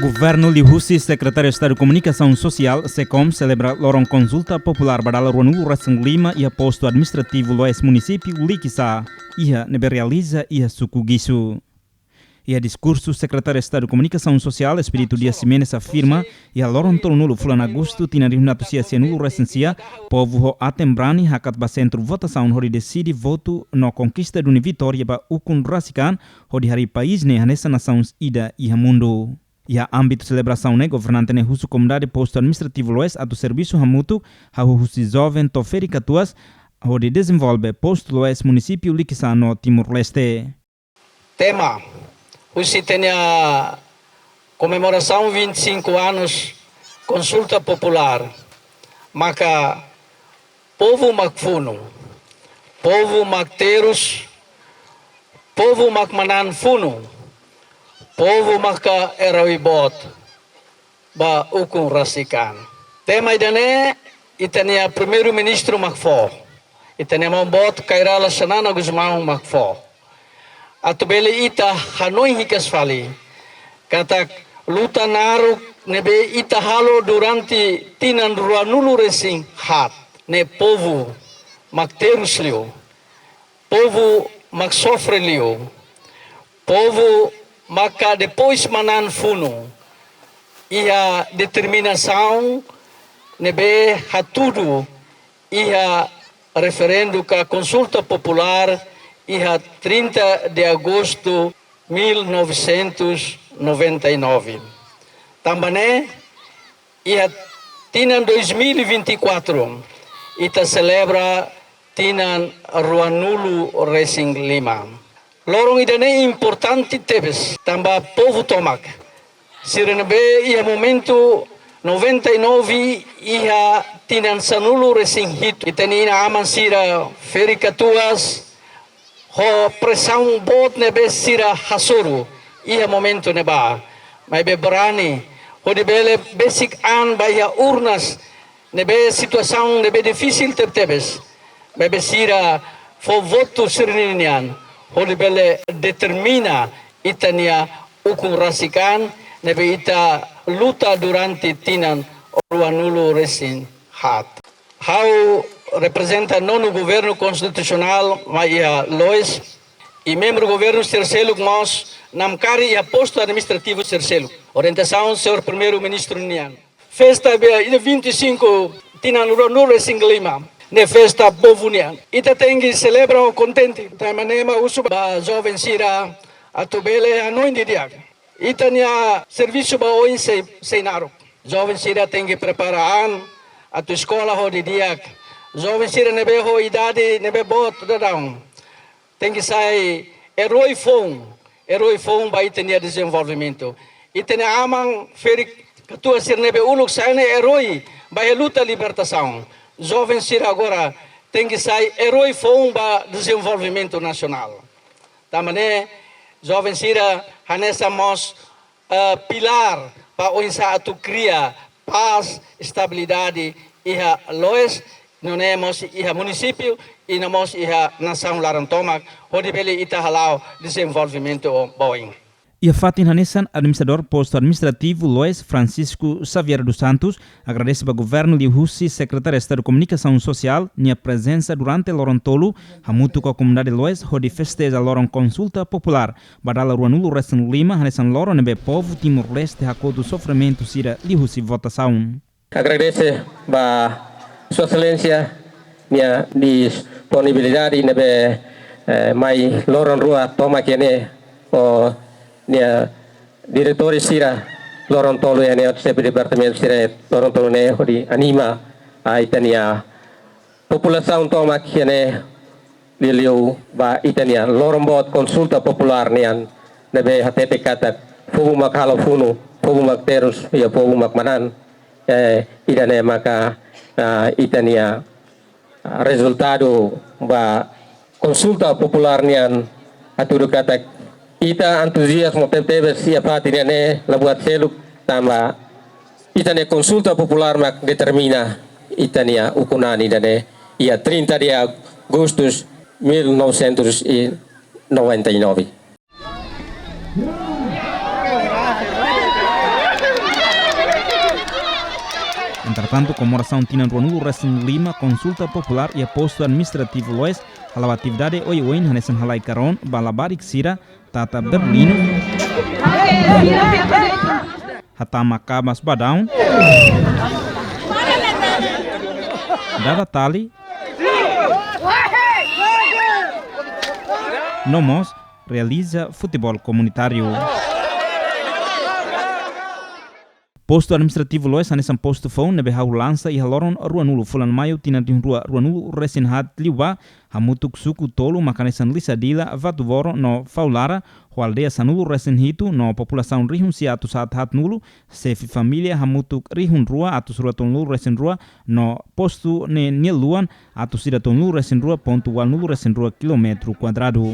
Governo Lihusi, Secretário de Estado de Comunicação Social, SECOM, celebra lorong consulta popular badala Ruanulu Racing Lima e posto administrativo Loes município Likisa, ia nebe realiza ia sukugisu. E a discurso Secretário de Estado de Comunicação Social, Espírito Dias Simenes afirma, e a lorong tolunulu fulano agosto tina rihunatu sia nulu recensia, povo ho atembrani hakat ba centro votação hori decide voto no conquista do vitória ba ukun rasikan ho di hari país ne hanessa nações ida iha mundo. E a âmbito celebração né, governante ne husu comunidade posto administrativo loes atu serviço hamutu ha husi jovem toferi katuas ho de desenvolve posto loes município Likisa no Timor-Leste. Tema: husi tem a comemoração 25 anos consulta popular. Maka povo makfuno, povo makterus, povo makmanan funo, povo maka erawibot ba ukung rasikan. Tema idane itania primeiro-ministro makfo. Itania mambot kairala sanana guzmang makfo. Atubele ita hanoi hikas fali. Kata luta naru nebe ita halo durante tinan ruanulu resing hat. Ne povo makterus liu. Povo maksofre liu. Povo maka depois manan funo, ia determinação nebe hatudo, ia referendo ka consulta popular, ia 30 de agosto 1999. Também ia tinan 2024, ita celebra tinan Ruanulu Racing Lima. Lorong idane importante tebes, tamba povo tomak. Sirenebe ia momento 99 ia tinan sanulu resing hit. Itani ina aman sira feri katuas, ho pressão bot nebe sira hasuru. Ia momento neba, mai be berani. Ho de bele basic an bahia urnas nebe situação nebe difícil tebes. Bebe sira fo voto sirinian. Holi bele determina itania ukung rasikan nebe ita luta durante tinan Ruanulu Racing hat. How representa nono governo constitucional maia Loes e membro governo terceiro nós namkari e posto administrativo terceiro. Orientação senhor primeiro-ministro Nian. Festa be 25 tinan Ruanulu Racing Lima. Ne festa bovunian. Ita tengi celebra o contente. Tamanema usu ba jovem sira atubele anoin didiak. Ita nia serviço ba oin seinaro. Jovem sira tengi preparaan atu escola ho didiak. Jovem sira nebe ho idade nebe bot dadang. Tengi sai eroi fong ba ita nia desenvolvimento. Ita nia amang feri katua sir nebe uluk sai ne eroi ba luta libertação. Jovem sira agora tem que sair herói para desenvolvimento nacional. Também jovem sira hanessamos pilar para o insatu cria paz, estabilidade e a Loes não temos e a município e nós e a nação Larantomak onde bele ita halau desenvolvimento boing. E a Fatin Hanessan, administrador posto administrativo Loes Francisco Xavier dos Santos, agradece ao governo de Lihusi, secretário de Estado de Comunicação Social, minha presença durante o Lorontolo, hamutu com a comunidade Loes, onde festeja a Loron Consulta Popular, badala Ruanulu Racing Lima, Hanessan Loron nebe povo Timor-Leste, hakodo sofrimento sira Lihusi votação. Agradece a Sua Excelência, minha disponibilidade nebe mai Loron Rua toma kene o nia diretor sira Lorontolo ya ne departamento sira Lorontolo ne hodi anima itania população toma kene liliu ba itania lorombot konsulta popular nian nebe hatete kata povo makalo funo povo makterus ya povo makmanan idane maka itania resultado ba konsulta popular nian aturu kata ita entusiasmo tebe siapa tinane labuat seluk tamba itane konsulta popular mak determina itania ukunani dane ia 30 de Agustus 1999. Entretanto, comemoração Tinan Ruanulu Racing Lima, consulta popular e posto administrativo Loes, halau atividade oi-oin hanesan halai karon, balabarik sira, tata Berlino, hatama kabas badaun, dada tali, nomos, realiza futebol comunitário. Posto administrativo Loes hanesan posto phone nebe hau lança e haloron Ruanulu fulan maio tina di rua Ruanulu resen hat liuba hamutuk suku tolu makanesan lisadila vatuvoro no faulara ho aldeia sanulu resen hitu no população rihun si atus hat nulu sefi família hamutuk rihun rua atus rua tonulu resen rua no posto ne nieluan atus ida tonulu resen rua pontu wal nulu resen rua kilometro quadrado.